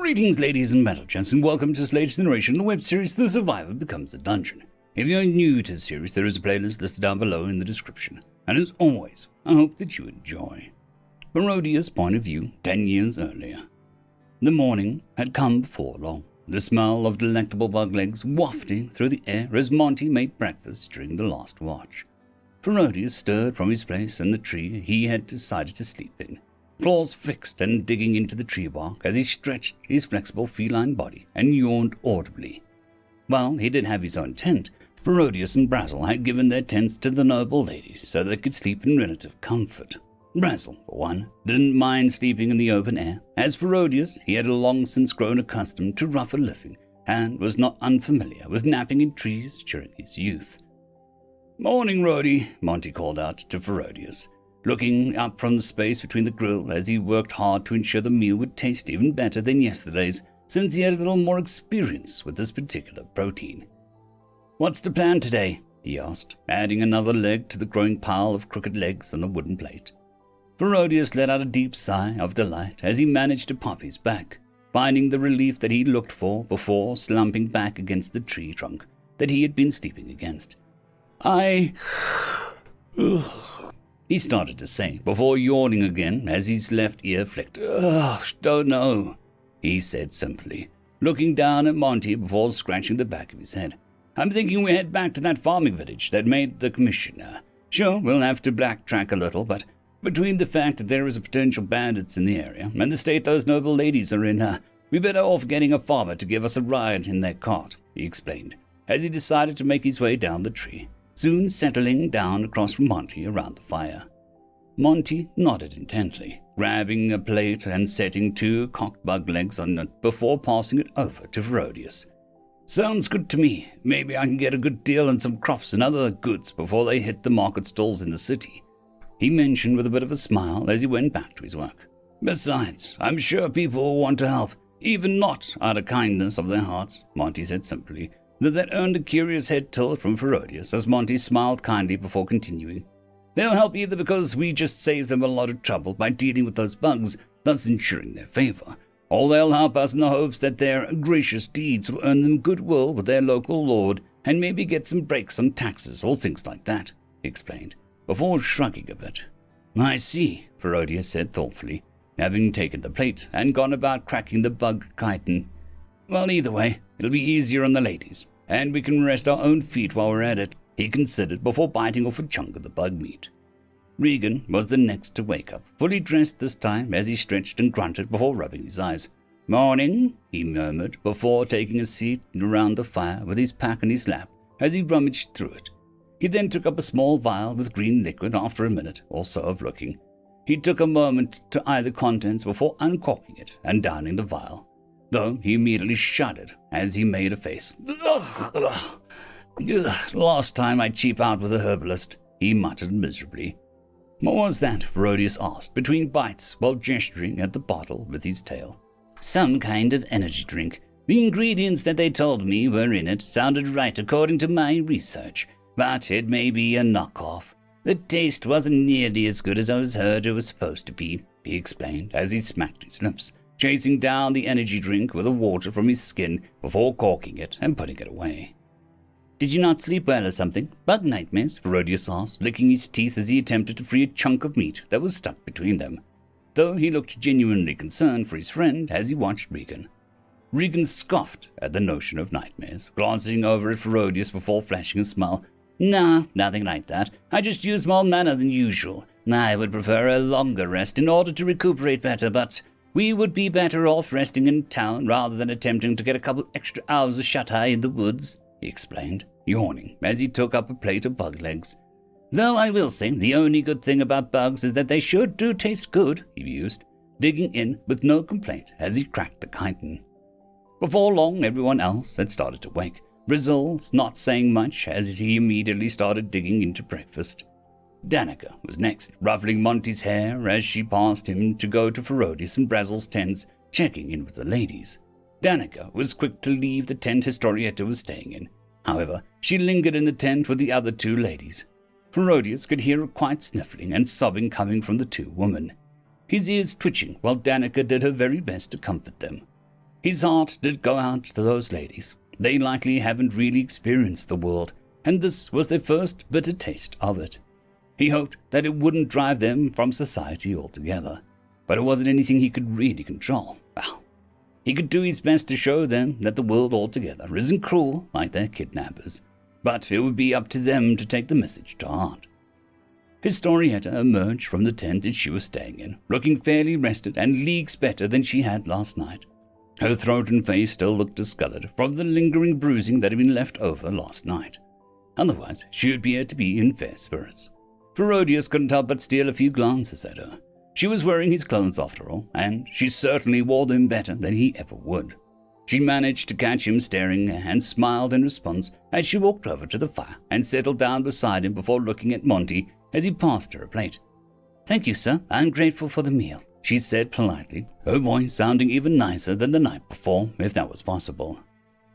Greetings, ladies and gents, and welcome to this latest iteration of the web series The Survivor Becomes a Dungeon. If you're new to the series, there is a playlist listed down below in the description. And as always, I hope that you enjoy. Barodia's point of view 10 years earlier. The morning had come before long, the smell of delectable bug legs wafting through the air as Monty made breakfast during the last watch. Barodius stirred from his place in the tree he had decided to sleep in, claws fixed and digging into the tree bark as he stretched his flexible feline body and yawned audibly. While he did have his own tent, Barodius and Brazel had given their tents to the noble ladies so they could sleep in relative comfort. Brazel, for one, didn't mind sleeping in the open air. As Barodius, he had long since grown accustomed to rougher living and was not unfamiliar with napping in trees during his youth. "Morning, Rhodey," Monty called out to Barodius, looking up from the space between the grill as he worked hard to ensure the meal would taste even better than yesterday's, since he had a little more experience with this particular protein. "What's the plan today?" he asked, adding another leg to the growing pile of crooked legs on the wooden plate. Barodius let out a deep sigh of delight as he managed to pop his back, finding the relief that he looked for before slumping back against the tree trunk that he had been sleeping against. He started to say, before yawning again as his left ear flicked. Don't know," he said simply, looking down at Monty before scratching the back of his head. "I'm thinking we head back to that farming village that made the commissioner. Sure, we'll have to backtrack a little, but between the fact that there is a potential bandits in the area and the state those noble ladies are in, we better off getting a farmer to give us a ride in their cart," he explained, as he decided to make his way down the tree, soon settling down across from Monty around the fire. Monty nodded intently, grabbing a plate and setting 2 cocked bug legs on it before passing it over to Barodius. "Sounds good to me. Maybe I can get a good deal on some crops and other goods before they hit the market stalls in the city," he mentioned with a bit of a smile as he went back to his work. "Besides, I'm sure people will want to help, even not out of kindness of their hearts," Monty said simply, though that earned a curious head tilt from Barodius as Monty smiled kindly before continuing. "They'll help either because we just saved them a lot of trouble by dealing with those bugs, thus ensuring their favor, or they'll help us in the hopes that their gracious deeds will earn them goodwill with their local lord and maybe get some breaks on taxes or things like that," he explained, before shrugging a bit. "I see," Barodius said thoughtfully, having taken the plate and gone about cracking the bug chitin. "Well, either way, it'll be easier on the ladies, and we can rest our own feet while we're at it," he considered before biting off a chunk of the bug meat. Regan was the next to wake up, fully dressed this time as he stretched and grunted before rubbing his eyes. "Morning," he murmured before taking a seat around the fire with his pack on his lap as he rummaged through it. He then took up a small vial with green liquid after a minute or so of looking. He took a moment to eye the contents before uncorking it and downing the vial, though he immediately shuddered as he made a face. "Last time I cheap out with a herbalist," he muttered miserably. "What was that?" Barodius asked, between bites, while gesturing at the bottle with his tail. "Some kind of energy drink. The ingredients that they told me were in it sounded right according to my research, but it may be a knockoff. The taste wasn't nearly as good as I was heard it was supposed to be," he explained as he smacked his lips, chasing down the energy drink with the water from his skin before corking it and putting it away. "Did you not sleep well or something? Bug nightmares?" Barodius asked, licking his teeth as he attempted to free a chunk of meat that was stuck between them, though he looked genuinely concerned for his friend as he watched Regan. Regan scoffed at the notion of nightmares, glancing over at Barodius before flashing a smile. "Nah, nothing like that. I just use more mana than usual. I would prefer a longer rest in order to recuperate better, but we would be better off resting in town rather than attempting to get a couple extra hours of shut-eye in the woods," he explained, yawning as he took up a plate of bug legs. "Though I will say, the only good thing about bugs is that they sure do taste good," he mused, digging in with no complaint as he cracked the chitin. Before long, everyone else had started to wake, Brazel not saying much as he immediately started digging into breakfast. Danica was next, ruffling Monty's hair as she passed him to go to Barodius and Brazel's tents, checking in with the ladies. Danica was quick to leave the tent Historietta was staying in. However, she lingered in the tent with the other 2 ladies. Barodius could hear a quiet sniffling and sobbing coming from the 2 women, his ears twitching while Danica did her very best to comfort them. His heart did go out to those ladies. They likely haven't really experienced the world, and this was their first bitter taste of it. He hoped that it wouldn't drive them from society altogether, but it wasn't anything he could really control. Well, he could do his best to show them that the world altogether isn't cruel like their kidnappers, but it would be up to them to take the message to heart. Historietta emerged from the tent that she was staying in, looking fairly rested and leagues better than she had last night. Her throat and face still looked discolored from the lingering bruising that had been left over last night. Otherwise, she appeared to be in fair spirits. Herodias couldn't help but steal a few glances at her. She was wearing his clothes after all, and she certainly wore them better than he ever would. She managed to catch him staring and smiled in response as she walked over to the fire and settled down beside him before looking at Monty as he passed her a plate. "Thank you, sir. I'm grateful for the meal," she said politely, her voice sounding even nicer than the night before, if that was possible.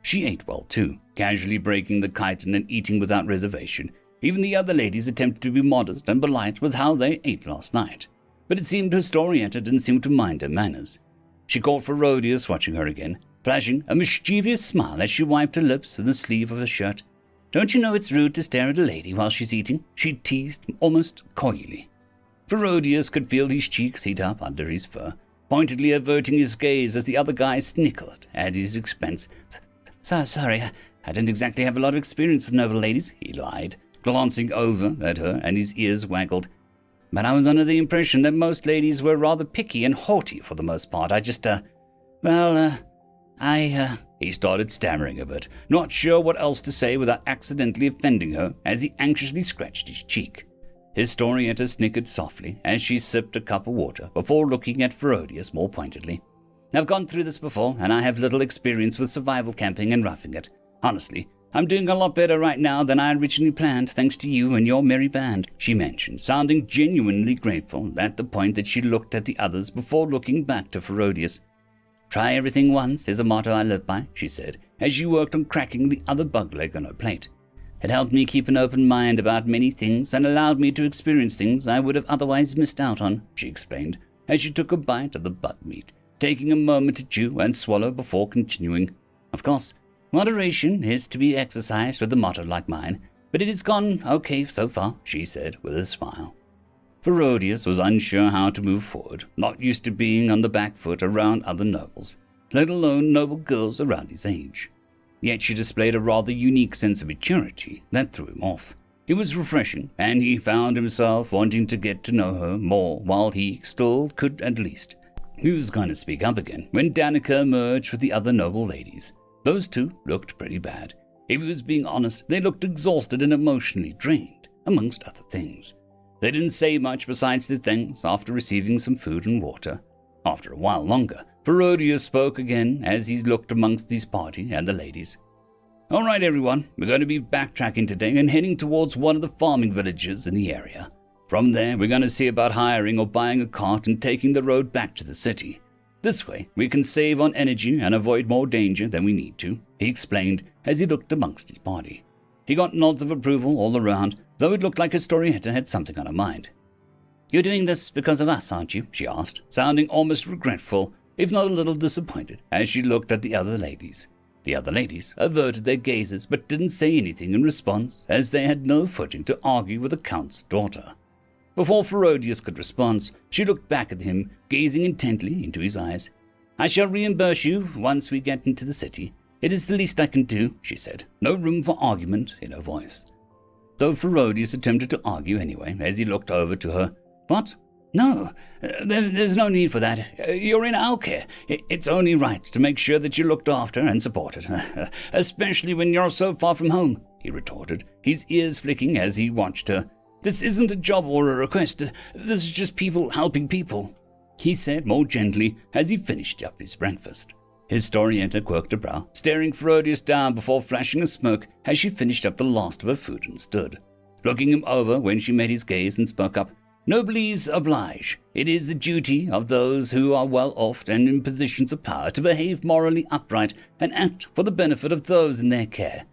She ate well too, casually breaking the chitin and eating without reservation. Even the other ladies attempted to be modest and polite with how they ate last night, but it seemed Historietta didn't seem to mind her manners. She caught Herodias watching her again, flashing a mischievous smile as she wiped her lips with the sleeve of her shirt. "Don't you know it's rude to stare at a lady while she's eating?" she teased, almost coyly. Herodias could feel his cheeks heat up under his fur, pointedly averting his gaze as the other guy snickered at his expense. Sorry, I didn't exactly have a lot of experience with noble ladies," he lied, glancing over at her, and his ears waggled. "But I was under the impression that most ladies were rather picky and haughty for the most part. He started stammering a bit, not sure what else to say without accidentally offending her as he anxiously scratched his cheek. Historietta snickered softly as she sipped a cup of water before looking at Herodias more pointedly. "I've gone through this before, and I have little experience with survival camping and roughing it. Honestly, I'm doing a lot better right now than I originally planned, thanks to you and your merry band," she mentioned, sounding genuinely grateful at the point that she looked at the others before looking back to Herodias. "Try everything once is a motto I live by," she said, as she worked on cracking the other bug leg on her plate. "It helped me keep an open mind about many things and allowed me to experience things I would have otherwise missed out on," she explained, as she took a bite of the bug meat, taking a moment to chew and swallow before continuing. "Of course, moderation is to be exercised with a motto like mine, but it has gone okay so far," she said with a smile. Herodias was unsure how to move forward, not used to being on the back foot around other nobles, let alone noble girls around his age. Yet she displayed a rather unique sense of maturity that threw him off. It was refreshing, and he found himself wanting to get to know her more while he still could at least. He was going to speak up again when Danica emerged with the other noble ladies. Those two looked pretty bad. If he was being honest, they looked exhausted and emotionally drained, amongst other things. They didn't say much besides their thanks after receiving some food and water. After a while longer, Herodias spoke again as he looked amongst his party and the ladies. "All right, everyone, we're going to be backtracking today and heading towards one of the farming villages in the area. From there, we're going to see about hiring or buying a cart and taking the road back to the city. This way, we can save on energy and avoid more danger than we need to," he explained as he looked amongst his party. He got nods of approval all around, though it looked like Historietta had something on her mind. "You're doing this because of us, aren't you?" she asked, sounding almost regretful, if not a little disappointed, as she looked at the other ladies. The other ladies averted their gazes but didn't say anything in response, as they had no footing to argue with the Count's daughter. Before Herodias could respond, she looked back at him, gazing intently into his eyes. "I shall reimburse you once we get into the city. It is the least I can do," she said, no room for argument in her voice. Though Herodias attempted to argue anyway, as he looked over to her. "What? No, there's no need for that. You're in our care. It's only right to make sure that you're looked after and supported, especially when you're so far from home," he retorted, his ears flicking as he watched her. "This isn't a job or a request. This is just people helping people," he said more gently as he finished up his breakfast. Historietta quirked a brow, staring Herodias down before flashing a smirk as she finished up the last of her food and stood, looking him over when she met his gaze and spoke up. "Noblesse oblige. It is the duty of those who are well off and in positions of power to behave morally upright and act for the benefit of those in their care,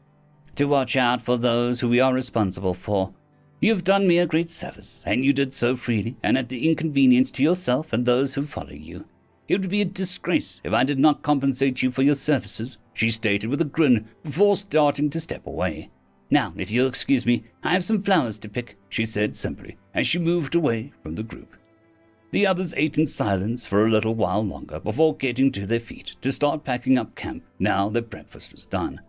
to watch out for those who we are responsible for. You have done me a great service, and you did so freely and at the inconvenience to yourself and those who follow you. "It would be a disgrace if I did not compensate you for your services," she stated with a grin before starting to step away. "Now, if you'll excuse me, I have some flowers to pick," she said simply as she moved away from the group. The others ate in silence for a little while longer before getting to their feet to start packing up camp now that breakfast was done.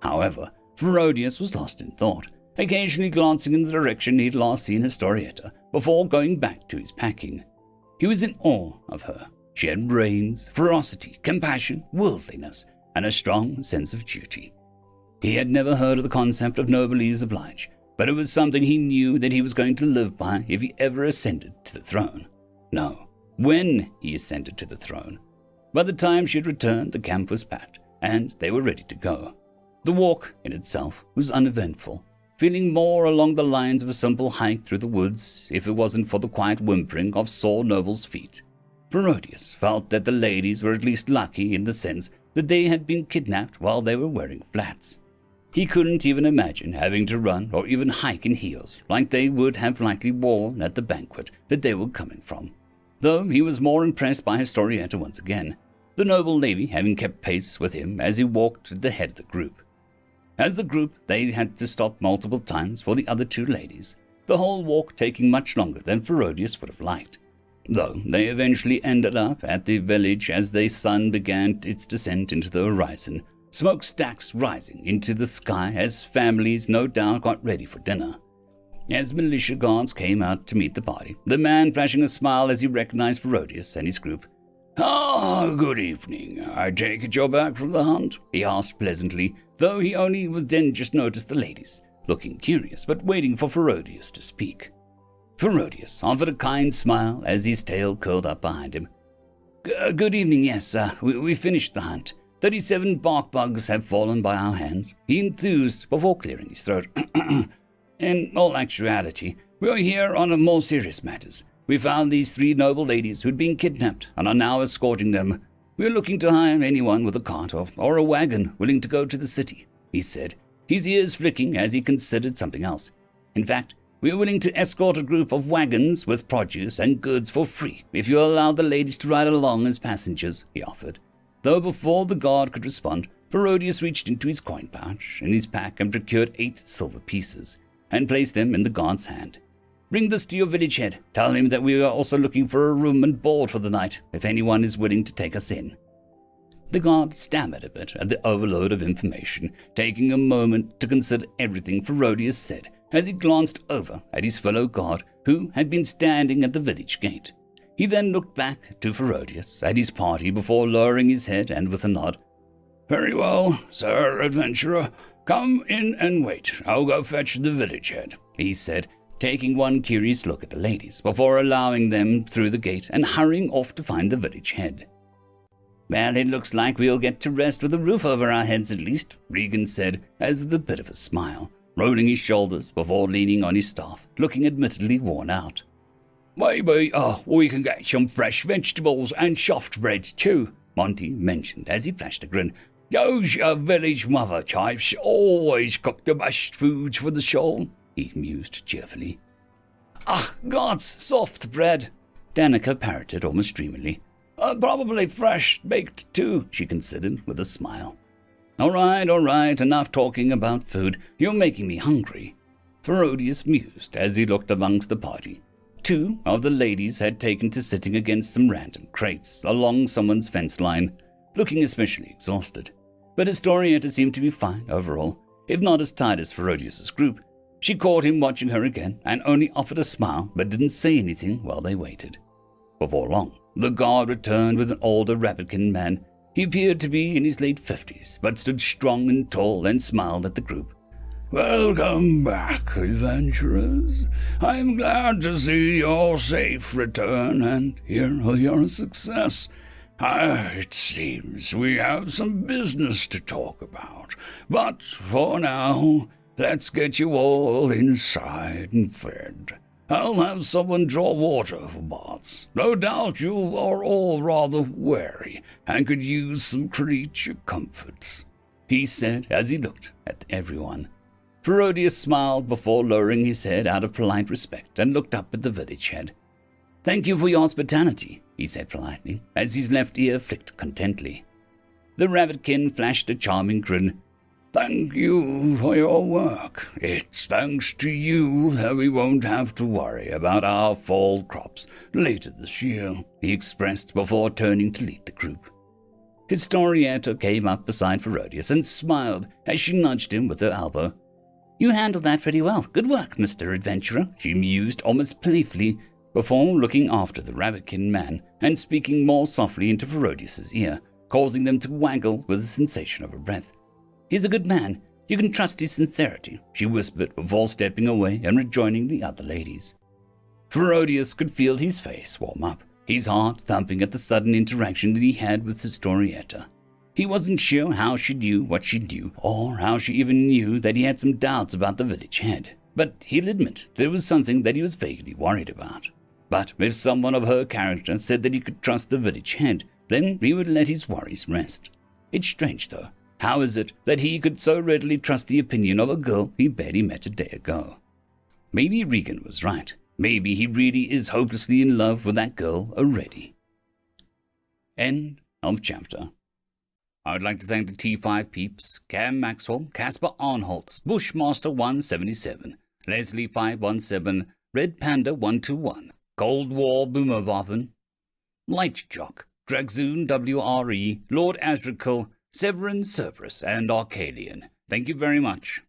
However, Ferodius was lost in thought, occasionally glancing in the direction he'd last seen Historietta before going back to his packing. He was in awe of her. She had brains, ferocity, compassion, worldliness, and a strong sense of duty. He had never heard of the concept of noblesse oblige, but it was something he knew that he was going to live by if he ever ascended to the throne. No, when he ascended to the throne. By the time she had returned, the camp was packed, and they were ready to go. The walk in itself was uneventful, feeling more along the lines of a simple hike through the woods if it wasn't for the quiet whimpering of sore nobles' feet. Ferodius felt that the ladies were at least lucky in the sense that they had been kidnapped while they were wearing flats. He couldn't even imagine having to run or even hike in heels like they would have likely worn at the banquet that they were coming from. Though he was more impressed by Historietta once again, the noble lady having kept pace with him as he walked at the head of the group. As the group, they had to stop multiple times for the other two ladies, the whole walk taking much longer than Ferodius would have liked. Though they eventually ended up at the village as the sun began its descent into the horizon, smokestacks rising into the sky as families no doubt got ready for dinner. As militia guards came out to meet the party, the man flashing a smile as he recognized Ferodius and his group. "Ah, good evening. I take it you're back from the hunt?" he asked pleasantly, though he only then just noticed the ladies, looking curious but waiting for Ferodius to speak. Ferodius offered a kind smile as his tail curled up behind him. Good evening, yes, we finished the hunt. 37 bark bugs have fallen by our hands," he enthused before clearing his throat. "In all actuality, we are here on more serious matters. We found these 3 noble ladies who'd been kidnapped and are now escorting them. We are looking to hire anyone with a cart or a wagon willing to go to the city," he said, his ears flicking as he considered something else. "In fact, we are willing to escort a group of wagons with produce and goods for free if you allow the ladies to ride along as passengers," he offered. Though before the guard could respond, Ferodius reached into his coin pouch in his pack and procured 8 silver pieces, and placed them in the guard's hand. "Bring this to your village head. Tell him that we are also looking for a room and board for the night, if anyone is willing to take us in." The guard stammered a bit at the overload of information, taking a moment to consider everything Ferodius said as he glanced over at his fellow guard who had been standing at the village gate. He then looked back to Ferodius at his party before lowering his head and with a nod. "Very well, sir adventurer. Come in and wait. I'll go fetch the village head," he said, taking one curious look at the ladies before allowing them through the gate and hurrying off to find the village head. "Well, it looks like we'll get to rest with a roof over our heads at least," Regan said, as with a bit of a smile, rolling his shoulders before leaning on his staff, looking admittedly worn out. "Maybe we can get some fresh vegetables and soft bread too," Monty mentioned as he flashed a grin. "Those village mother types always cook the best foods for the soul," he mused cheerfully. "Ah, gods, soft bread," Danica parroted almost dreamily. "Probably fresh baked too," she considered with a smile. All right, enough talking about food. You're making me hungry," Ferodius mused as he looked amongst the party. 2 of the ladies had taken to sitting against some random crates along someone's fence line, looking especially exhausted. But Historietta seemed to be fine overall, if not as tired as Ferodius's group. She caught him watching her again and only offered a smile but didn't say anything while they waited. Before long, the guard returned with an older Rapidkin man. He appeared to be in his late 50s, but stood strong and tall and smiled at the group. "Welcome back, adventurers. I'm glad to see your safe return and hear of your success. It seems we have some business to talk about, but for now, let's get you all inside and fed. I'll have someone draw water for baths. No doubt you are all rather weary and could use some creature comforts," he said as he looked at everyone. Ferodius smiled before lowering his head out of polite respect and looked up at the village head. "Thank you for your hospitality," he said politely, as his left ear flicked contently. The rabbitkin flashed a charming grin. "Thank you for your work. It's thanks to you that we won't have to worry about our fall crops later this year," he expressed before turning to lead the group. Historietta came up beside Herodias and smiled as she nudged him with her elbow. "You handled that pretty well. Good work, Mr. Adventurer," she mused almost playfully, before looking after the rabbitkin man and speaking more softly into Herodias's ear, causing them to waggle with the sensation of her breath. "He's a good man. You can trust his sincerity," she whispered before stepping away and rejoining the other ladies. Herodias could feel his face warm up, his heart thumping at the sudden interaction that he had with Historietta. He wasn't sure how she knew what she knew, or how she even knew that he had some doubts about the village head, but he'll admit there was something that he was vaguely worried about. But if someone of her character said that he could trust the village head, then he would let his worries rest. It's strange, though. How is it that he could so readily trust the opinion of a girl he barely met a day ago? Maybe Regan was right. Maybe he really is hopelessly in love with that girl already. End of chapter. I would like to thank the T5 peeps, Cam Maxwell, Casper Arnholtz, Bushmaster 177, Leslie 517, Red Panda 121, Cold War Boomerwaffen, Lightsjoc, Dragzoon W.R.E, Lord Azrekahl, Severin Cerberus, and Arcadian. Thank you very much.